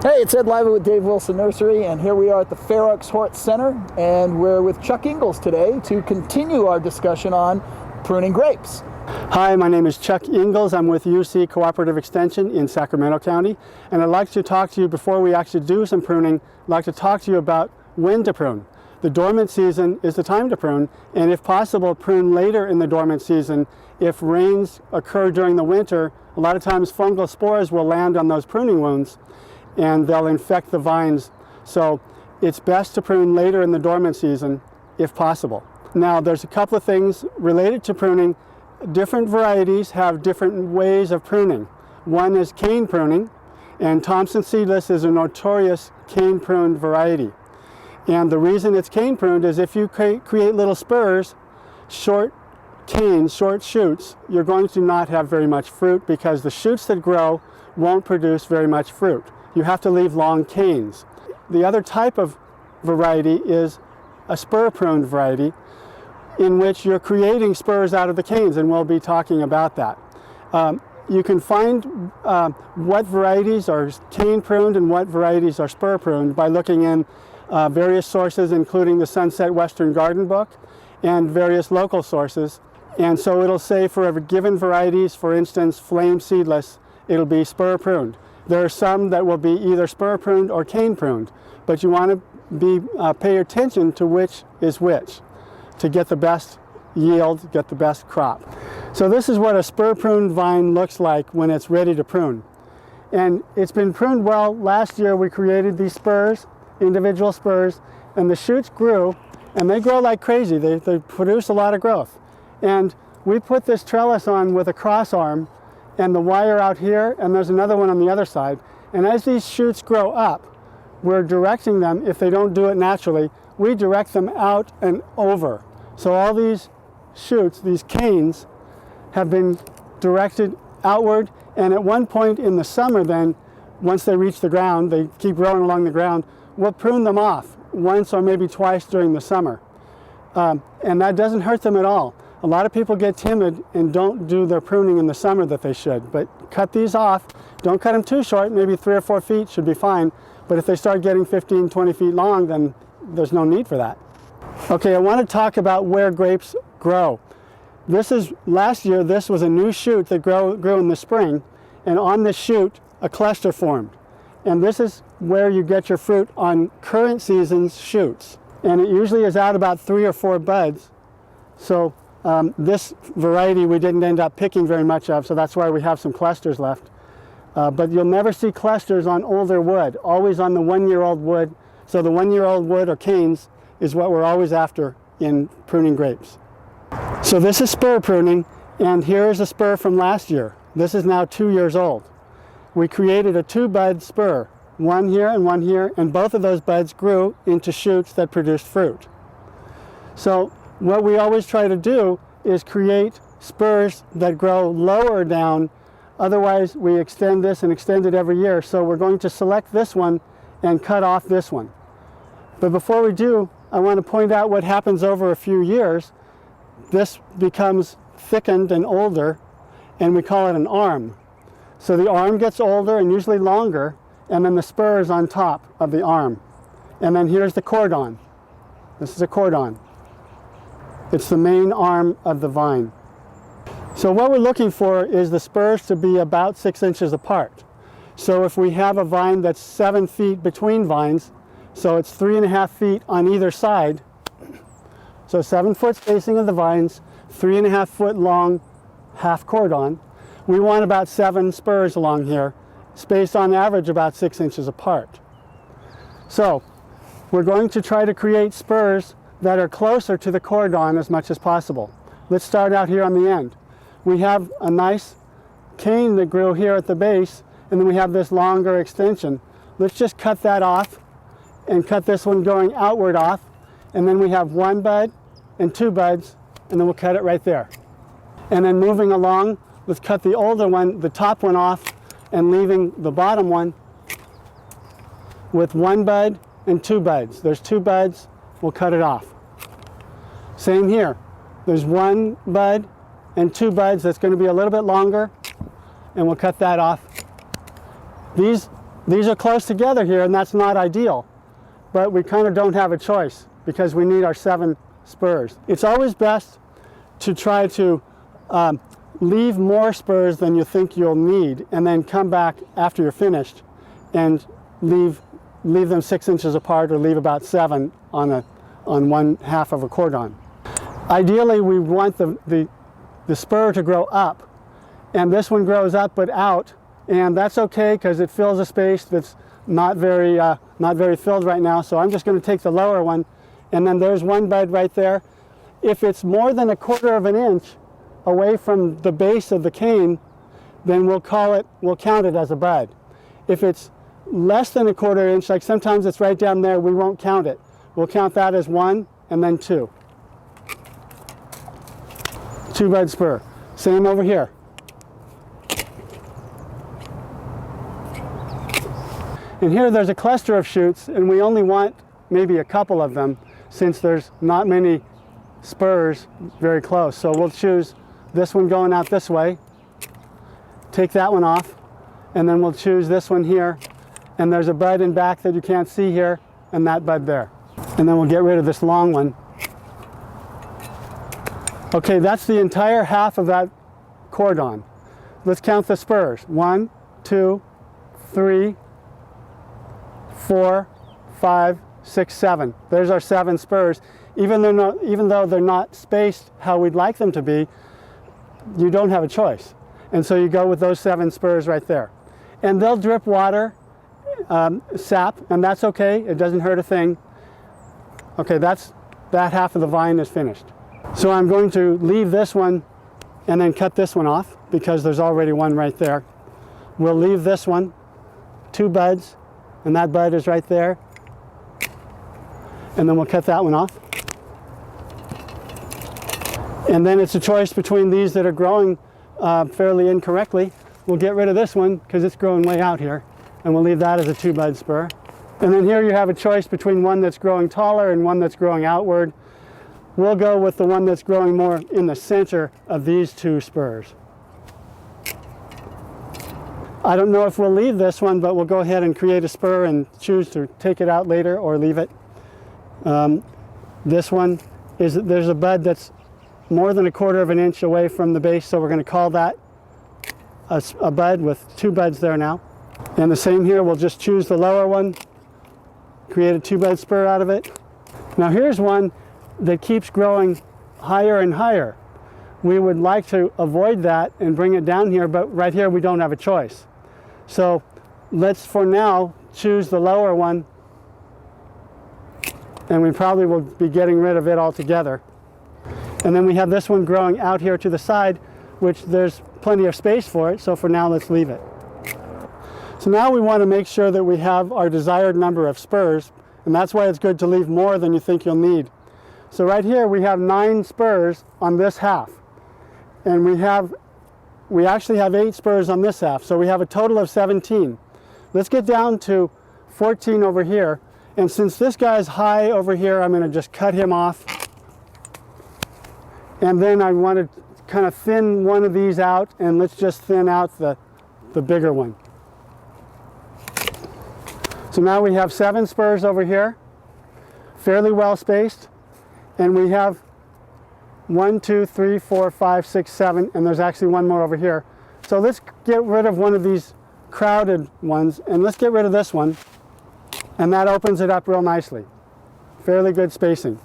Hey, it's Ed Lively with Dave Wilson Nursery, and here we are at the Fair Oaks Hort Center, and we're with Chuck Ingels today to continue our discussion on pruning grapes. Hi, my name is Chuck Ingels. I'm with UC Cooperative Extension in Sacramento County, and I'd like to talk to you before we actually do some pruning. I'd like to talk to you about when to prune. The dormant season is the time to prune, and if possible, prune later in the dormant season. If rains occur during the winter, a lot of times fungal spores will land on those pruning wounds and they'll infect the vines. So it's best to prune later in the dormant season if possible. Now there's a couple of things related to pruning. Different varieties have different ways of pruning. One is cane pruning, and Thompson seedless is a notorious cane pruned variety. And the reason it's cane pruned is if you create little spurs, short canes, short shoots, you're going to not have very much fruit because the shoots that grow won't produce very much fruit. You have to leave long canes. The other type of variety is a spur pruned variety in which you're creating spurs out of the canes, and we'll be talking about that. You can find what varieties are cane pruned and what varieties are spur pruned by looking in various sources, including the Sunset Western Garden Book and various local sources. And so it'll say for every given varieties, for instance, flame seedless, it'll be spur pruned. There are some that will be either spur pruned or cane pruned, but you want to pay attention to which is which to get the best yield, get the best crop. So this is what a spur pruned vine looks like when it's ready to prune. And it's been pruned well. Last year we created these spurs, individual spurs, and the shoots grew, and they grow like crazy. They produce a lot of growth. And we put this trellis on with a cross arm and the wire out here, and there's another one on the other side. And as these shoots grow up, we're directing them, if they don't do it naturally, we direct them out and over. So all these shoots, these canes, have been directed outward, and at one point in the summer then, once they reach the ground, they keep growing along the ground, we'll prune them off once or maybe twice during the summer. And that doesn't hurt them at all. A lot of people get timid and don't do their pruning in the summer that they should, but cut these off. Don't cut them too short, maybe 3 or 4 feet should be fine, but if they start getting 15, 20 feet long, then there's no need for that. Okay, I want to talk about where grapes grow. Last year, this was a new shoot that grew in the spring, and on this shoot, a cluster formed. And this is where you get your fruit on current season's shoots. And it usually is out about 3 or 4 buds. So this variety we didn't end up picking very much of, so that's why we have some clusters left. But you'll never see clusters on older wood, always on the 1-year-old wood. So the 1-year-old wood or canes is what we're always after in pruning grapes. So this is spur pruning, and here is a spur from last year. This is now 2 years old. We created a 2-bud spur, one here, and both of those buds grew into shoots that produced fruit. So what we always try to do is create spurs that grow lower down. Otherwise, we extend this and extend it every year. So we're going to select this one and cut off this one. But before we do, I want to point out what happens over a few years. This becomes thickened and older, and we call it an arm. So the arm gets older and usually longer, and then the spur is on top of the arm. And then here's the cordon. This is a cordon. It's the main arm of the vine. So what we're looking for is the spurs to be about 6 inches apart. So if we have a vine that's 7 feet between vines, so it's 3.5 feet on either side, so 7-foot spacing of the vines, 3.5 foot long half cordon, we want about 7 spurs along here, spaced on average about 6 inches apart. So we're going to try to create spurs that are closer to the cordon as much as possible. Let's start out here on the end. We have a nice cane that grew here at the base, and then we have this longer extension. Let's just cut that off and cut this one going outward off, and then we have 1 bud and 2 buds, and then we'll cut it right there. And then moving along, let's cut the older one, the top one off, and leaving the bottom one with 1 bud and 2 buds. There's 2 buds, we'll cut it off. Same here. There's 1 bud and 2 buds that's going to be a little bit longer, and we'll cut that off. These These are close together here, and that's not ideal, but we kind of don't have a choice because we need our 7 spurs. It's always best to try to leave more spurs than you think you'll need, and then come back after you're finished and leave them 6 inches apart, or leave about 7 on one half of a cordon. Ideally, we want the spur to grow up, and this one grows up but out, and that's okay because it fills a space that's not very filled right now. So I'm just going to take the lower one, and then there's one bud right there. If it's more than 1/4 of an inch away from the base of the cane, then we'll count it as a bud. If it's less than 1/4 inch, like sometimes it's right down there, we won't count it. We'll count that as 1 and then 2. 2 bud spur. Same over here. And here there's a cluster of shoots, and we only want maybe a couple of them since there's not many spurs very close. So we'll choose this one going out this way, take that one off, and then we'll choose this one here. And there's a bud in back that you can't see here, and that bud there. And then we'll get rid of this long one. Okay, that's the entire half of that cordon. Let's count the spurs. 1, 2, 3, 4, 5, 6, 7. There's our 7 spurs. Even though they're not spaced how we'd like them to be, you don't have a choice. And so you go with those 7 spurs right there. And they'll drip water, sap, and that's okay. It doesn't hurt a thing. Okay, that half of the vine is finished. So I'm going to leave this one and then cut this one off because there's already one right there. We'll leave this one, 2 buds, and that bud is right there. And then we'll cut that one off. And then it's a choice between these that are growing fairly incorrectly. We'll get rid of this one because it's growing way out here, and we'll leave that as a 2 bud spur. And then here you have a choice between one that's growing taller and one that's growing outward. We'll go with the one that's growing more in the center of these 2 spurs. I don't know if we'll leave this one, but we'll go ahead and create a spur and choose to take it out later or leave it. This one there's a bud that's more than 1/4 of an inch away from the base, so we're going to call that a bud with 2 buds there now. And the same here, we'll just choose the lower one, create a 2 bud spur out of it. Now here's one that keeps growing higher and higher. We would like to avoid that and bring it down here, but right here we don't have a choice. So let's for now choose the lower one, and we probably will be getting rid of it altogether. And then we have this one growing out here to the side, which there's plenty of space for it, so for now let's leave it. So now we want to make sure that we have our desired number of spurs, and that's why it's good to leave more than you think you'll need. So right here we have 9 spurs on this half, and we actually have 8 spurs on this half, so we have a total of 17. Let's get down to 14 over here, and since this guy's high over here, I'm going to just cut him off. And then I want to kind of thin one of these out, and let's just thin out the bigger one. So now we have 7 spurs over here, fairly well spaced, and we have 1, 2, 3, 4, 5, 6, 7, and there's actually one more over here. So let's get rid of one of these crowded ones, and let's get rid of this one, and that opens it up real nicely. Fairly good spacing.